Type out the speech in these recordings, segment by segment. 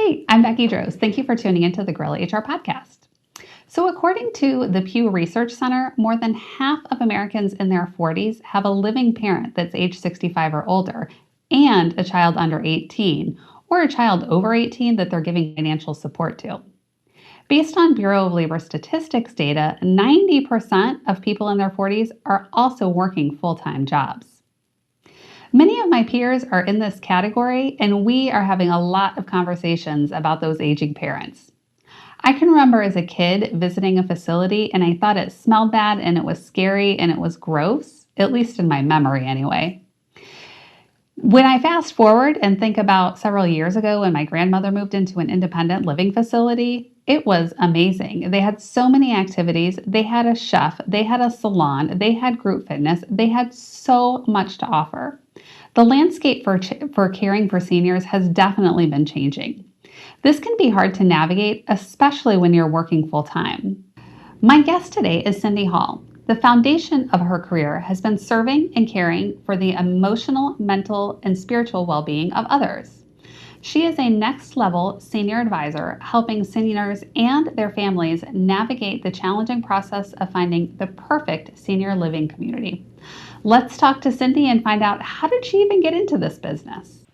Hey, I'm Becky Drozdz. Thank you for tuning into the Guerrilla HR Podcast. So according to the Pew Research Center, more than half of Americans in their 40s have a living parent that's age 65 or older and a child under 18 or a child over 18 that they're giving financial support to. Based on Bureau of Labor Statistics data, 90% of people in their 40s are also working full-time jobs. Many of my peers are in this category, and we are having a lot of conversations about those aging parents. I can remember as a kid visiting a facility and I thought it smelled bad and it was scary and it was gross, at least in my memory anyway. When I fast forward and think about several years ago when my grandmother moved into an independent living facility, it was amazing. They had so many activities. They had a chef, they had a salon, they had group fitness, they had so much to offer. The landscape for caring for seniors has definitely been changing. This can be hard to navigate, especially when you're working full-time. My guest today is Cindy Hall. The foundation of her career has been serving and caring for the emotional, mental, and spiritual well-being of others. She is a next-level senior advisor helping seniors and their families navigate the challenging process of finding the perfect senior living community. Let's talk to Cindy and find out, how did she even get into this business?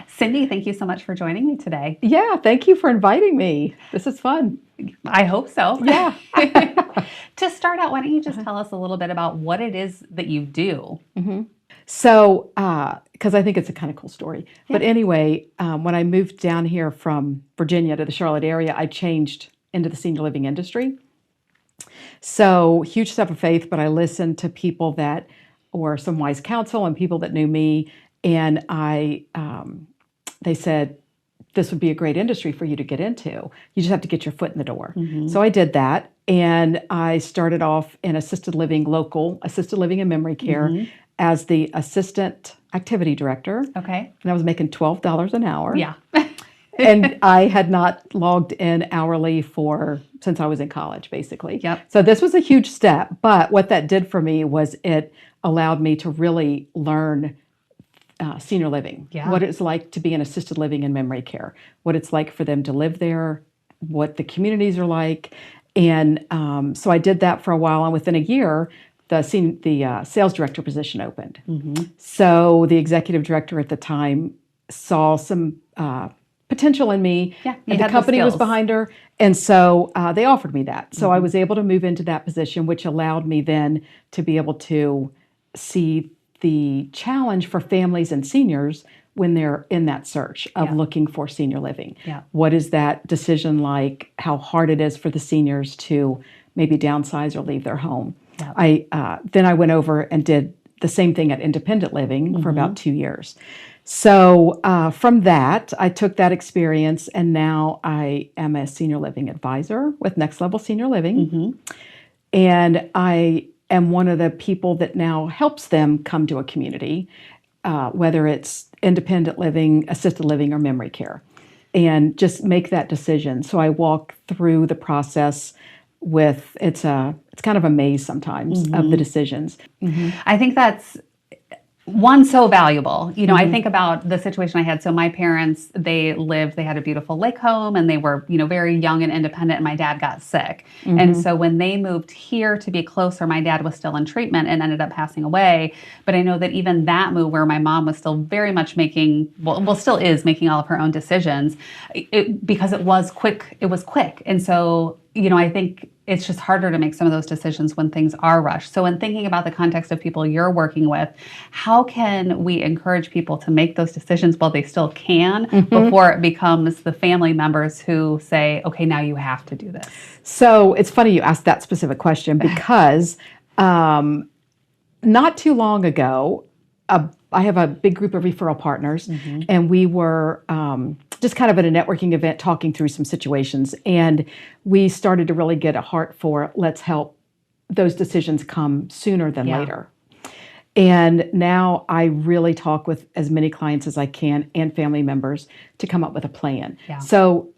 Cindy, thank you so much for joining me today. Yeah, thank you for inviting me. This is fun. I hope so. Yeah. To start out, why don't you just tell us a little bit about what it is that you do? Mm-hmm. So, because I think it's a kind of cool story. Yeah. But anyway, when I moved down here from Virginia to the Charlotte area, I changed into the senior living industry. So, huge step of faith, but I listened to people that were some wise counsel and people that knew me. And they said, this would be a great industry for you to get into. You just have to get your foot in the door. Mm-hmm. So I did that. And I started off in local assisted living and memory care as the assistant activity director. Okay. And I was making $12 an hour. Yeah. And I had not logged in hourly since I was in college, basically. Yep. So this was a huge step. But what that did for me was it allowed me to really learn senior living, what it's like to be in assisted living and memory care, what it's like for them to live there, what the communities are like. And so I did that for a while. And within a year, the sales director position opened. Mm-hmm. So the executive director at the time saw some potential in me. Yeah, and the company was behind her. And so they offered me that. So I was able to move into that position, which allowed me then to be able to see the challenge for families and seniors when they're in that search of looking for senior living. Yeah. What is that decision like? How hard it is for the seniors to maybe downsize or leave their home. Yeah. Then I went over and did the same thing at independent living for about 2 years. So from that, I took that experience and now I am a senior living advisor with Next Level Senior Living. Mm-hmm. And I am one of the people that now helps them come to a community, whether it's independent living, assisted living, or memory care, and just make that decision. So I walk through the process with, it's kind of a maze sometimes of the decisions. Mm-hmm. I think that's so valuable. I think about the situation I had. So my parents, they had a beautiful lake home and they were, very young and independent, and my dad got sick. Mm-hmm. And so when they moved here to be closer, my dad was still in treatment and ended up passing away. But I know that even that move where my mom was still very much still is making all of her own decisions, because it was quick. And so, I think it's just harder to make some of those decisions when things are rushed. So in thinking about the context of people you're working with, how can we encourage people to make those decisions while they still can before it becomes the family members who say, okay, now you have to do this? So it's funny you asked that specific question because not too long ago, I have a big group of referral partners, and we were just kind of at a networking event talking through some situations. And we started to really get a heart for, let's help those decisions come sooner than later. And now I really talk with as many clients as I can and family members to come up with a plan. Yeah. So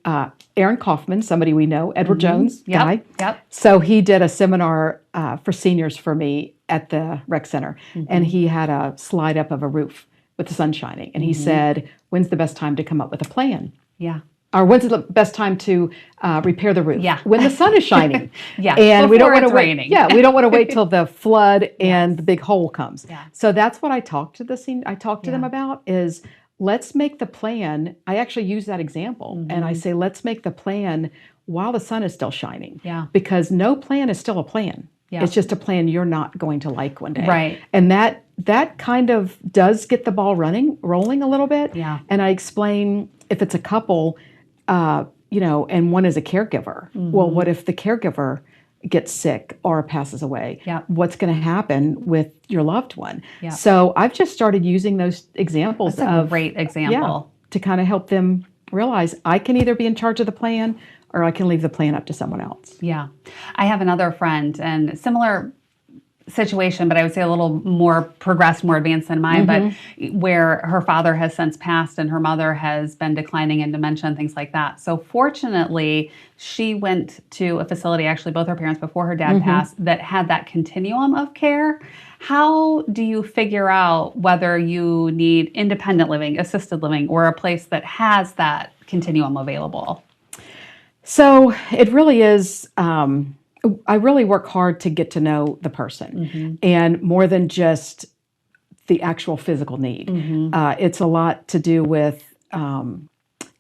Aaron Kaufman, somebody we know, Edward Jones guy. Yep. So he did a seminar for seniors for me at the rec center. And he had a slide up of a roof with the sun shining. And he said, when's the best time to come up with a plan? Yeah. or when's the best time to repair the roof? Yeah. When the sun is shining. Yeah. And we don't want to wait. Raining. Yeah, we don't want to wait till the flood and the big hole comes. Yeah. So that's what I talk to them about is let's make the plan. I actually use that example and I say, let's make the plan while the sun is still shining. Yeah. Because no plan is still a plan. Yeah. It's just a plan you're not going to like one day. Right. And that kind of does get the ball rolling a little bit. Yeah. And I explain if it's a couple, and one is a caregiver. Well, what if the caregiver gets sick or passes away? Yeah. What's going to happen with your loved one? Yeah. So I've just started using those examples That's a great example. to kind of help them realize I can either be in charge of the plan or I can leave the plan up to someone else. Yeah. I have another friend and similar situation, but I would say a little more progressed, more advanced than mine, but where her father has since passed and her mother has been declining in dementia and things like that. So fortunately, she went to a facility, actually both her parents before her dad passed, that had that continuum of care. How do you figure out whether you need independent living, assisted living, or a place that has that continuum available? So it really is, I really work hard to get to know the person and more than just the actual physical need. It's a lot to do with kind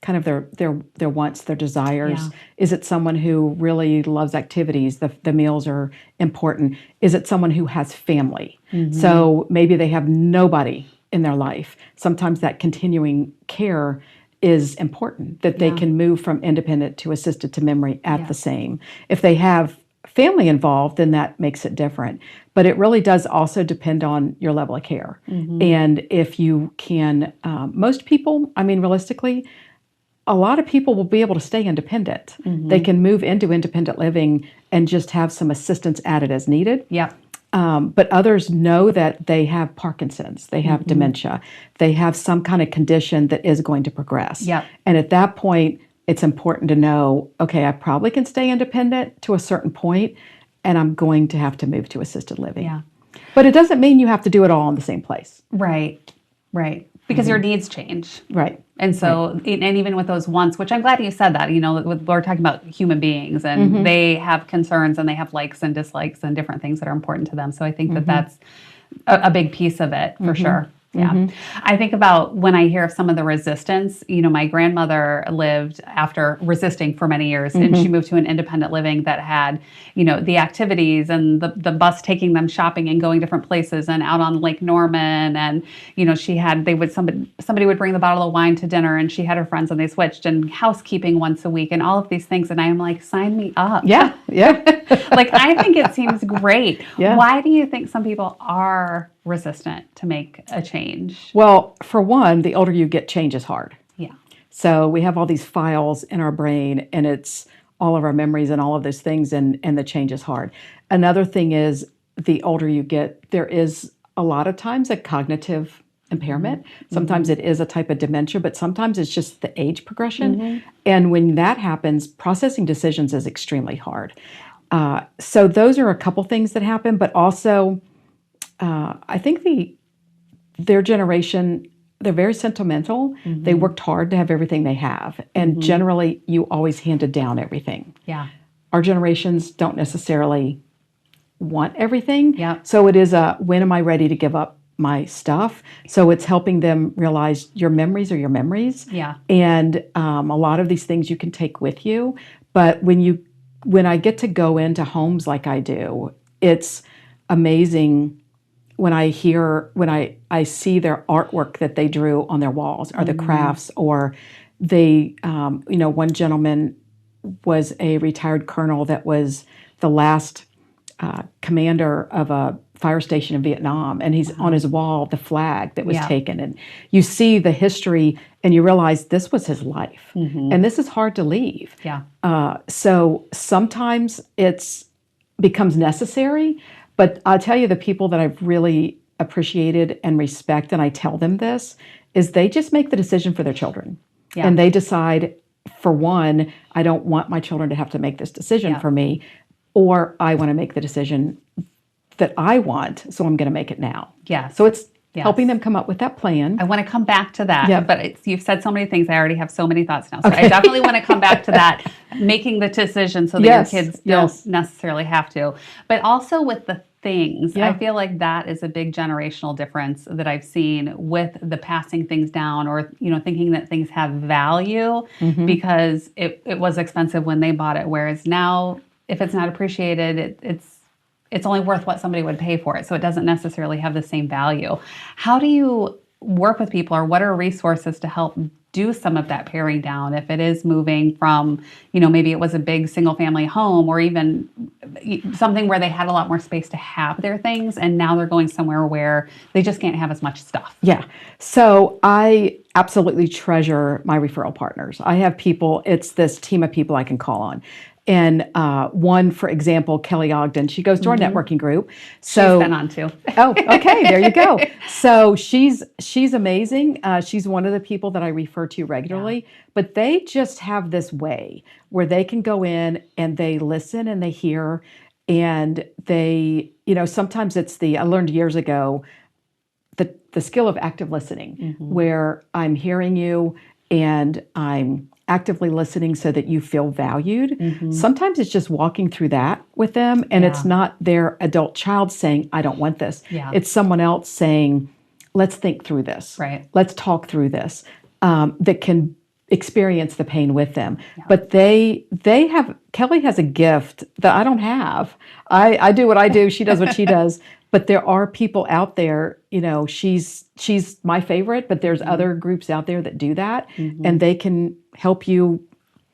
of their wants, their desires. Yeah. Is it someone who really loves activities? The meals are important. Is it someone who has family? So maybe they have nobody in their life. Sometimes that continuing care is important, that they can move from independent to assisted to memory at the same. If they have family involved, then that makes it different. But it really does also depend on your level of care. And if you can, most people, I mean, realistically, a lot of people will be able to stay independent. They can move into independent living and just have some assistance added as needed. Yeah. But others know that they have Parkinson's, they have dementia, they have some kind of condition that is going to progress. Yep. And at that point, it's important to know, okay, I probably can stay independent to a certain point, and I'm going to have to move to assisted living. Yeah. But it doesn't mean you have to do it all in the same place. Right. Because your needs change. Right. And so, and even with those wants, which I'm glad you said that, we're talking about human beings and they have concerns and they have likes and dislikes and different things that are important to them. So I think that that's a big piece of it for sure. Yeah. I think about when I hear of some of the resistance, my grandmother lived after resisting for many years and she moved to an independent living that had, the activities and the bus taking them shopping and going different places and out on Lake Norman. And, somebody would bring the bottle of wine to dinner and she had her friends and they switched and housekeeping once a week and all of these things. And I'm like, sign me up. Yeah. Yeah. I think it seems great. Yeah. Why do you think some people are resistant to make a change? Well, for one, the older you get, change is hard. Yeah. So we have all these files in our brain and it's all of our memories and all of those things and the change is hard. Another thing is the older you get, there is a lot of times a cognitive impairment. Sometimes it is a type of dementia, but sometimes it's just the age progression. And when that happens, processing decisions is extremely hard. So those are a couple things that happen, but also I think their generation, they're very sentimental. They worked hard to have everything they have. And generally, you always handed down everything. Yeah. Our generations don't necessarily want everything. Yeah. So it is when am I ready to give up my stuff? So it's helping them realize your memories are your memories. Yeah. And a lot of these things you can take with you. But when I get to go into homes like I do, it's amazing when I see their artwork that they drew on their walls or the crafts, or they, one gentleman was a retired colonel that was the last commander of a fire station in Vietnam, and he's on his wall, the flag that was taken. And you see the history and you realize this was his life. And this is hard to leave. Yeah. So sometimes it's becomes necessary, but I'll tell you the people that I've really appreciated and respect, and I tell them this, is they just make the decision for their children. Yeah. And they decide, for one, I don't want my children to have to make this decision for me, or I want to make the decision that I want, so I'm going to make it now. Yeah. So it's Yes. helping them come up with that plan. I want to come back to that, Yep. but you've said so many things. I already have so many thoughts now. So I definitely want to come back to that, making the decision so that Yes. your kids Yes. don't necessarily have to. But also with the things, Yeah. I feel like that is a big generational difference that I've seen with the passing things down, or thinking that things have value because it was expensive when they bought it, whereas now if it's not appreciated, it's only worth what somebody would pay for it. So it doesn't necessarily have the same value. How do you work with people, or what are resources to help do some of that paring down if it is moving from, maybe it was a big single family home, or even something where they had a lot more space to have their things, and now they're going somewhere where they just can't have as much stuff? Yeah. So I absolutely treasure my referral partners. I have people, it's this team of people I can call on. And one, for example, Kelly Ogden, she goes to our networking group. So she's been on too. Oh, okay, there you go. So she's amazing. She's one of the people that I refer to regularly. But they just have this way where they can go in and they listen and they hear, and they, sometimes it's I learned years ago the skill of active listening, where I'm hearing you and I'm actively listening so that you feel valued. Sometimes it's just walking through that with them, and it's not their adult child saying, I don't want this. It's someone else saying, let's think through this. Right. Let's talk through this, that can experience the pain with them. But they have, Kelly has a gift that I don't have. I do what I do. She does what she does. But there are people out there, she's my favorite, but there's other groups out there that do that, and they can help you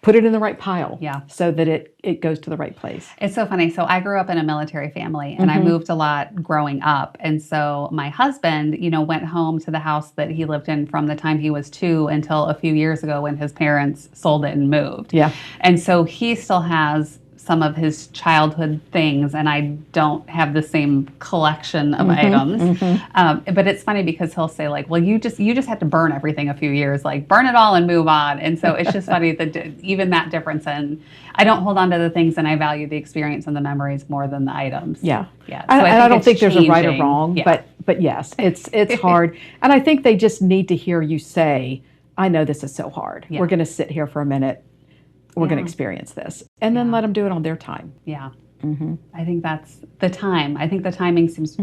put it in the right pile so that it goes to the right place. It's so funny. So I grew up in a military family, and I moved a lot growing up. And so my husband, went home to the house that he lived in from the time he was 2 until a few years ago when his parents sold it and moved. Yeah. And so he still has some of his childhood things, and I don't have the same collection of items. But it's funny because he'll say like, well, you just have to burn everything a few years, like burn it all and move on. And so it's just funny that even that difference. And I don't hold on to the things, and I value the experience and the memories more than the items. Yeah. Yeah. So I don't think there's a right or wrong, Yeah. but yes, it's hard. And I think they just need to hear you say, I know this is so hard. Yeah. We're going to sit here for a minute. We're going to experience this, and then let them do it on their time. Yeah. I think that's the time. I think the timing seems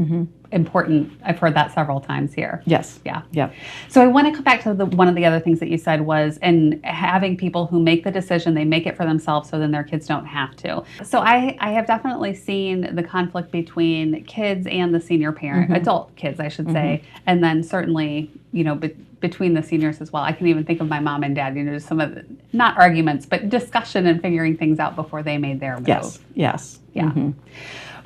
important. I've heard that several times here. Yes. Yeah. Yeah. So I want to come back to one of the other things that you said was, and having people who make the decision, they make it for themselves, so then their kids don't have to. So I have definitely seen the conflict between kids and the senior parent, adult kids, I should say, and then certainly, between the seniors as well. I can even think of my mom and dad, just some of the, not arguments, but discussion and figuring things out before they made their move. Yes. Yeah.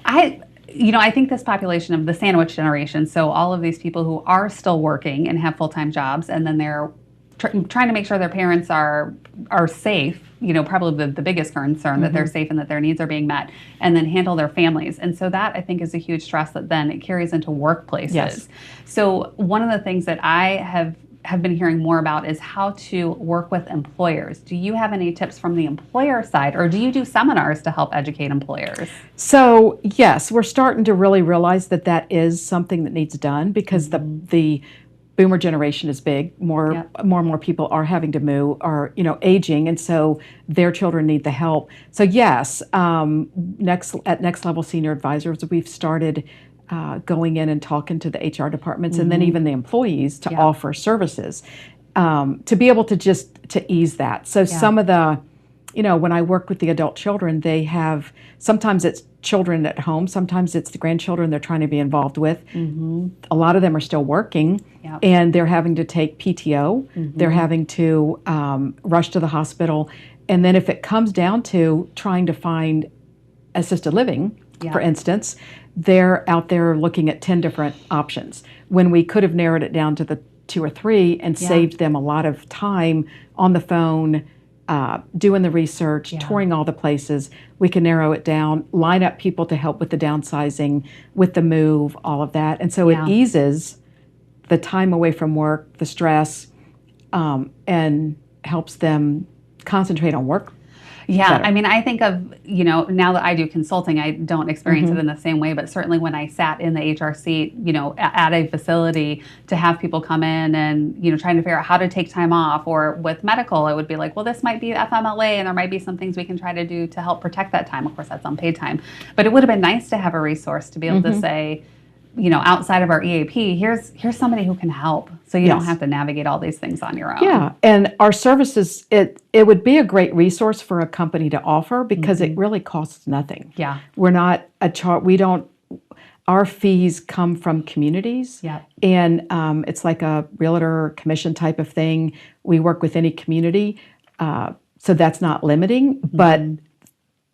I think this population of the sandwich generation, so all of these people who are still working and have full-time jobs, and then they're trying to make sure their parents are safe, probably the biggest concern, that they're safe and that their needs are being met, and then handle their families. And so that, I think, is a huge stress that then it carries into workplaces. Yes. So one of the things that I have been hearing more about is how to work with employers. Do you have any tips from the employer side, or do you do seminars to help educate employers? So yes, we're starting to really realize that is something that needs done, because the boomer generation is big. More and more people are having to move, are aging, and so their children need the help. So yes, at Next Level Senior Advisors, we've started going in and talking to the HR departments, and then even the employees to offer services to be able to ease that. So some of the, when I work with the adult children, they have, sometimes it's children at home, sometimes it's the grandchildren they're trying to be involved with. A lot of them are still working, and they're having to take PTO. They're having to rush to the hospital. And then if it comes down to trying to find assisted living, for instance, they're out there looking at 10 different options when we could have narrowed it down to the 2 or 3 and saved them a lot of time on the phone, doing the research, touring all the places. We can narrow it down, line up people to help with the downsizing, with the move, all of that. And so it eases the time away from work, the stress, and helps them concentrate on work. Yeah. better. I mean, I think of, now that I do consulting, I don't experience Mm-hmm. it in the same way, but certainly when I sat in the HR seat, at a facility to have people come in and, trying to figure out how to take time off, or with medical, it would be like, well, this might be FMLA and there might be some things we can try to do to help protect that time. Of course, that's unpaid time, but it would have been nice to have a resource to be able to say, outside of our EAP, here's somebody who can help. So you don't have to navigate all these things on your own. Yeah. And our services, it would be a great resource for a company to offer because it really costs nothing. Yeah. We're not our fees come from communities. Yeah. And it's like a realtor commission type of thing. We work with any community. So that's not limiting, but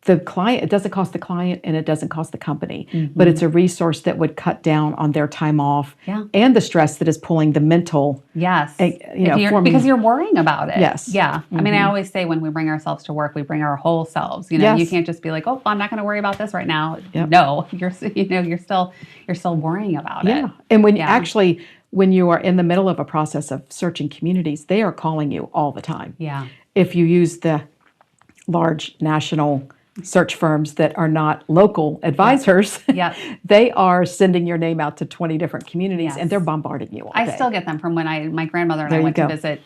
the client, it doesn't cost the client and it doesn't cost the company, but it's a resource that would cut down on their time off and the stress that is pulling the mental. Yes. Because you're worrying about it. Yes. Yeah. I mean, I always say when we bring ourselves to work, we bring our whole selves. You can't just be like, oh, I'm not going to worry about this right now. Yep. No, you're still worrying about it. And when you are in the middle of a process of searching communities, they are calling you all the time. Yeah. If you use the large national search firms that are not local advisors, they are sending your name out to 20 different communities and they're bombarding you all day. I still get them from when my grandmother and I went to visit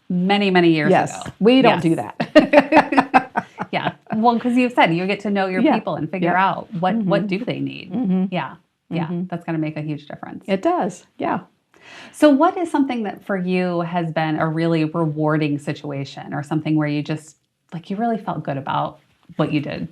many, many years ago. We don't do that. Yeah. Well, because you said you get to know your people and figure out what do they need. Yeah. Yeah. That's going to make a huge difference. It does. Yeah. So what is something that for you has been a really rewarding situation, or something where you just you really felt good about what you did?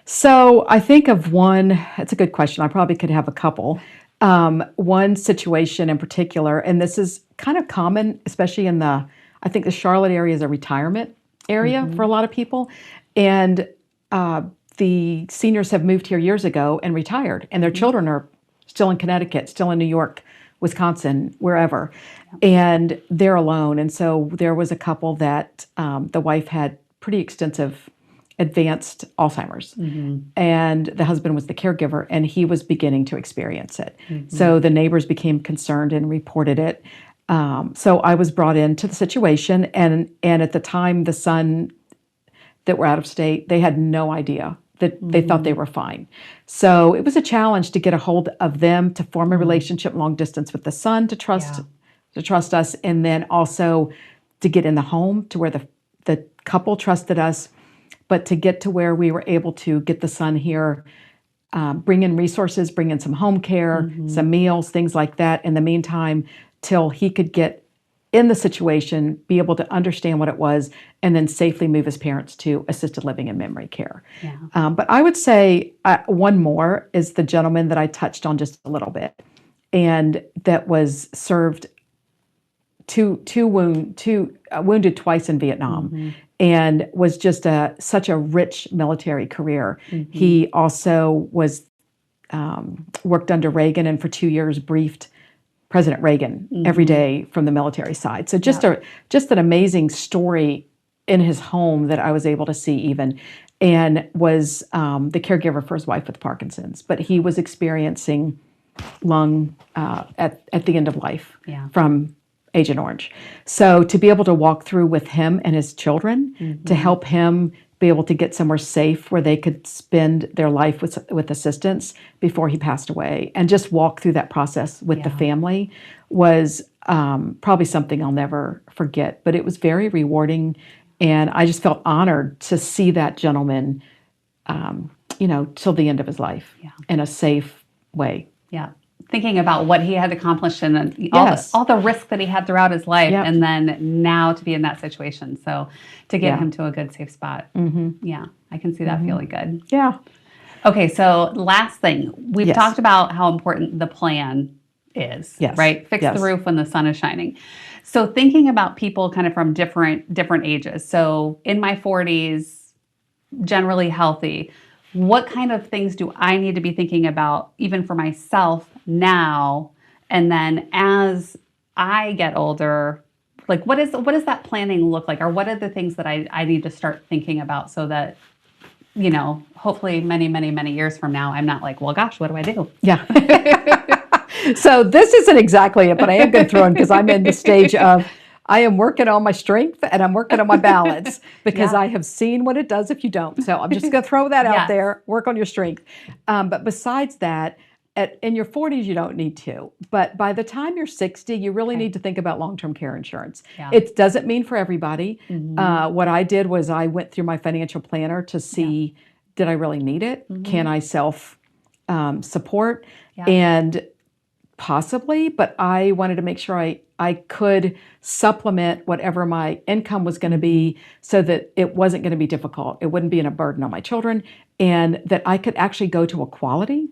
So I think of one, it's a good question. I probably could have a couple. One situation in particular, and this is kind of common, especially I think the Charlotte area is a retirement area for a lot of people. And the seniors have moved here years ago and retired, and their children are still in Connecticut, still in New York, Wisconsin, wherever, and they're alone. And so there was a couple that the wife had pretty extensive advanced Alzheimer's, and the husband was the caregiver, and he was beginning to experience it. So the neighbors became concerned and reported it. So I was brought into the situation, and at the time, the son that were out of state, they had no idea that they thought they were fine. So it was a challenge to get a hold of them, to form a relationship long distance with the son, to trust us, and then also to get in the home to where the couple trusted us, but to get to where we were able to get the son here, bring in resources, bring in some home care, some meals, things like that. In the meantime, till he could get in the situation, be able to understand what it was, and then safely move his parents to assisted living and memory care. Yeah. But I would say one more is the gentleman that I touched on just a little bit, and that was served wounded twice in Vietnam, and was just such a rich military career. He also was worked under Reagan, and for 2 years briefed President Reagan every day from the military side. So just an amazing story in his home that I was able to see even, and was the caregiver for his wife with Parkinson's. But he was experiencing lung at the end of life from Agent Orange. So to be able to walk through with him and his children, to help him be able to get somewhere safe where they could spend their life with assistance before he passed away, and just walk through that process with the family, was probably something I'll never forget. But it was very rewarding, and I just felt honored to see that gentleman, till the end of his life in a safe way. Yeah. Thinking about what he had accomplished and all the risk that he had throughout his life, and then now to be in that situation. So to get him to a good, safe spot. Yeah, I can see that feeling good. Yeah. Okay, so last thing. We've talked about how important the plan is, right? Fix the roof when the sun is shining. So thinking about people kind of from different ages. So in my 40s, generally healthy, what kind of things do I need to be thinking about, even for myself now? And then as I get older, what does that planning look like? Or what are the things that I need to start thinking about, so that, hopefully many, many, many years from now, I'm not like, well, gosh, what do I do? Yeah. So this isn't exactly it, but I am going to throw in, because I'm in the stage of, I am working on my strength and I'm working on my balance because Yeah. I have seen what it does if you don't. So I'm just going to throw that out Yes. there, work on your strength. But besides that, in your 40s, you don't need to. But by the time you're 60, you really need to think about long-term care insurance. Yeah. It doesn't mean for everybody. Mhm. What I did was I went through my financial planner to see, did I really need it? Can I self support? Yeah. And possibly, but I wanted to make sure I could supplement whatever my income was going to be so that it wasn't going to be difficult. It wouldn't be a burden on my children, and that I could actually go to a quality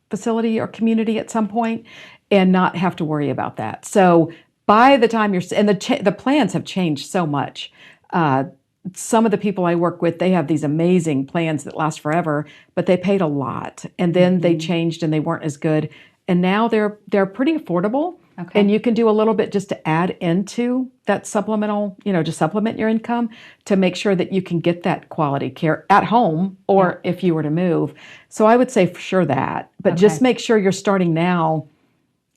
facility or community at some point and not have to worry about that. So by the time the plans have changed so much. Some of the people I work with, they have these amazing plans that last forever, but they paid a lot, and then they changed and they weren't as good. And now they're pretty affordable, and you can do a little bit just to add into that supplemental, to supplement your income to make sure that you can get that quality care at home or if you were to move. So I would say for sure that, but just make sure you're starting now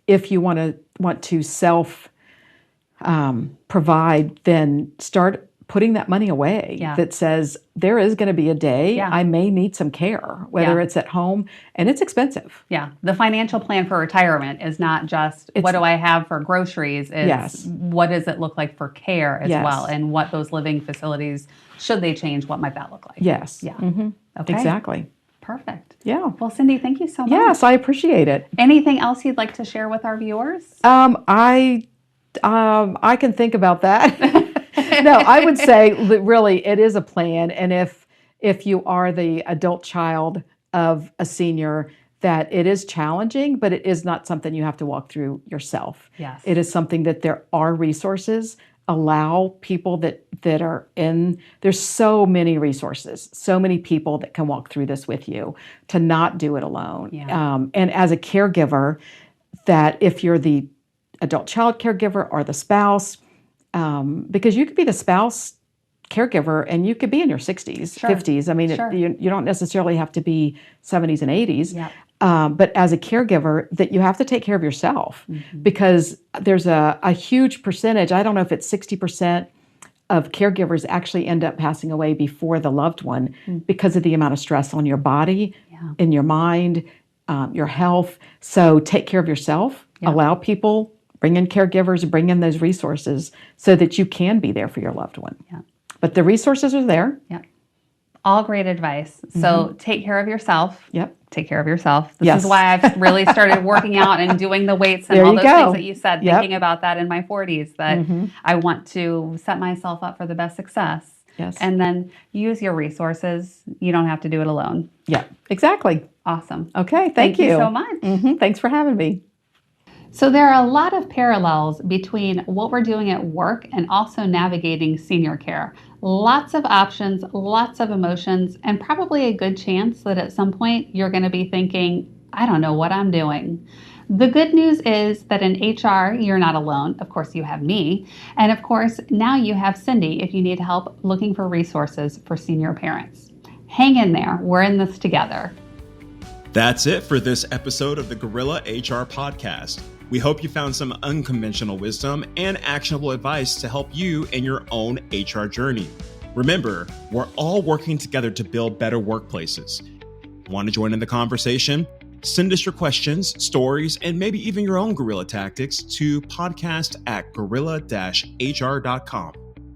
if you want to self provide, then start putting that money away that says there is going to be a day I may need some care, whether it's at home, and it's expensive. Yeah. The financial plan for retirement is not just what do I have for groceries? It's what does it look like for care as well, and what those living facilities, should they change, what might that look like? Yes. Yeah. Okay. Exactly. Perfect. Yeah. Well, Cindy, thank you so much. Yes, I appreciate it. Anything else you'd like to share with our viewers? I can think about that. No, I would say really it is a plan. And if you are the adult child of a senior, that it is challenging, but it is not something you have to walk through yourself. Yes. It is something that there are resources. Allow people that are in, there's so many resources, so many people that can walk through this with you, to not do it alone. Yeah. And as a caregiver, that if you're the adult child caregiver or the spouse, because you could be the spouse caregiver and you could be in your 60s, 50s. I mean, you don't necessarily have to be 70s and 80s. Yeah. But as a caregiver, that you have to take care of yourself, because there's a huge percentage, I don't know if it's 60% of caregivers actually end up passing away before the loved one because of the amount of stress on your body, in your mind, your health. So take care of yourself, allow people, bring in caregivers, bring in those resources so that you can be there for your loved one. Yeah. But the resources are there. Yeah. All great advice. So take care of yourself. Yep. Take care of yourself. This is why I've really started working out and doing the weights and there all those go. things that you said, thinking about that in my 40s, that I want to set myself up for the best success. Yes. And then use your resources. You don't have to do it alone. Yeah, exactly. Awesome. Okay. Thank you so much. Thanks for having me. So there are a lot of parallels between what we're doing at work and also navigating senior care. Lots of options, lots of emotions, and probably a good chance that at some point you're going to be thinking, I don't know what I'm doing. The good news is that in HR, you're not alone. Of course, you have me. And of course, now you have Cindy if you need help looking for resources for senior parents. Hang in there. We're in this together. That's it for this episode of the Guerrilla HR Podcast. We hope you found some unconventional wisdom and actionable advice to help you in your own HR journey. Remember, we're all working together to build better workplaces. Want to join in the conversation? Send us your questions, stories, and maybe even your own guerrilla tactics to podcast@guerrilla-hr.com.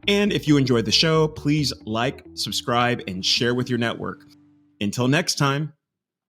And if you enjoyed the show, please like, subscribe, and share with your network. Until next time.